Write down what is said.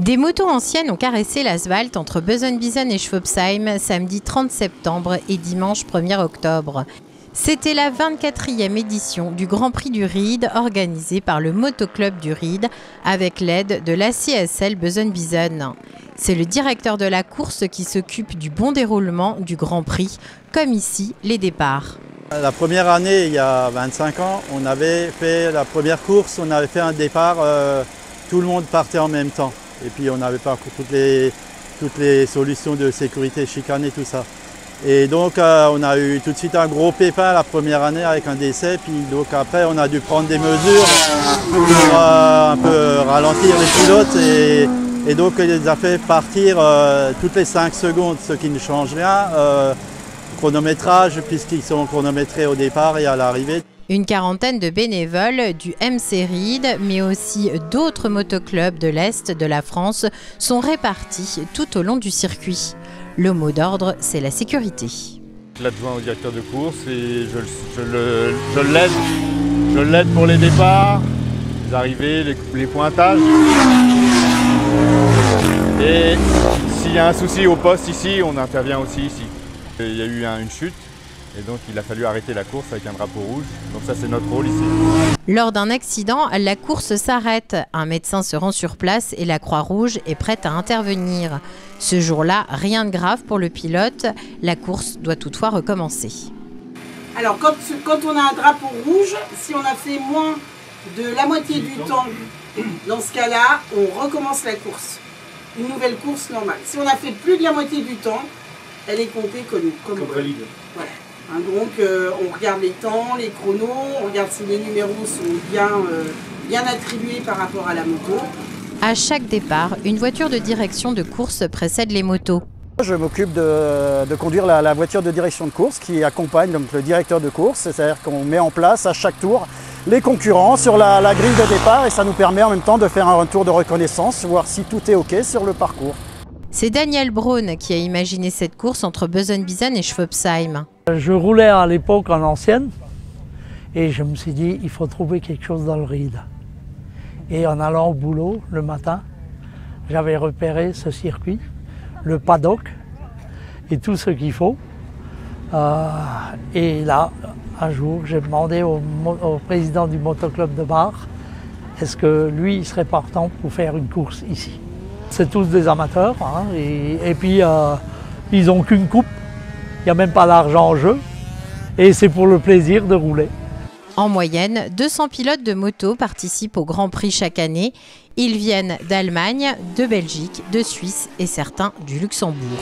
Des motos anciennes ont caressé l'asphalte entre Besenbiesen et Schwebsheim samedi 30 septembre et dimanche 1er octobre. C'était la 24e édition du Grand Prix du Ried organisé par le Motoclub du Ried avec l'aide de l'ACSL Besenbiesen. C'est le directeur de la course qui s'occupe du bon déroulement du Grand Prix, comme ici les départs. La première année, il y a 25 ans, on avait fait la première course, on avait fait un départ, tout le monde partait en même temps. Et puis on n'avait pas toutes les solutions de sécurité, chicanées, tout ça. Et donc on a eu tout de suite un gros pépin la première année avec un décès. Puis donc après on a dû prendre des mesures pour un peu ralentir les pilotes. Et donc il les a fait partir toutes les 5 secondes, ce qui ne change rien. Chronométrage puisqu'ils sont chronométrés au départ et à l'arrivée. Une quarantaine de bénévoles du MC Ried, mais aussi d'autres motoclubs de l'Est de la France, sont répartis tout au long du circuit. Le mot d'ordre, c'est la sécurité. L'adjoint au directeur de course et je l'aide pour les départs, les arrivées, les pointages. Et s'il y a un souci au poste ici, on intervient aussi ici. Il y a eu une chute. Et donc il a fallu arrêter la course avec un drapeau rouge. Donc ça c'est notre rôle ici. Lors d'un accident, la course s'arrête. Un médecin se rend sur place et la Croix-Rouge est prête à intervenir. Ce jour-là, rien de grave pour le pilote. La course doit toutefois recommencer. Alors quand on a un drapeau rouge, si on a fait moins de la moitié du temps, dans ce cas-là, on recommence la course. Une nouvelle course normale. Si on a fait plus de la moitié du temps, elle est comptée comme valide. Voilà. Donc on regarde les temps, les chronos, on regarde si les numéros sont bien attribués par rapport à la moto. À chaque départ, une voiture de direction de course précède les motos. Je m'occupe de conduire la voiture de direction de course qui accompagne donc, le directeur de course. C'est-à-dire qu'on met en place à chaque tour les concurrents sur la grille de départ et ça nous permet en même temps de faire un tour de reconnaissance, voir si tout est OK sur le parcours. C'est Daniel Braun qui a imaginé cette course entre Besenbiesen et Schwebsheim. Je roulais à l'époque en ancienne et je me suis dit il faut trouver quelque chose dans le Ried. Et en allant au boulot le matin, j'avais repéré ce circuit, le paddock et tout ce qu'il faut. Et là, un jour, j'ai demandé au président du motoclub de Bar est-ce que lui il serait partant pour faire une course ici. C'est tous des amateurs hein, et puis ils n'ont qu'une coupe. Il n'y a même pas d'argent en jeu et c'est pour le plaisir de rouler. En moyenne, 200 pilotes de moto participent au Grand Prix chaque année. Ils viennent d'Allemagne, de Belgique, de Suisse et certains du Luxembourg.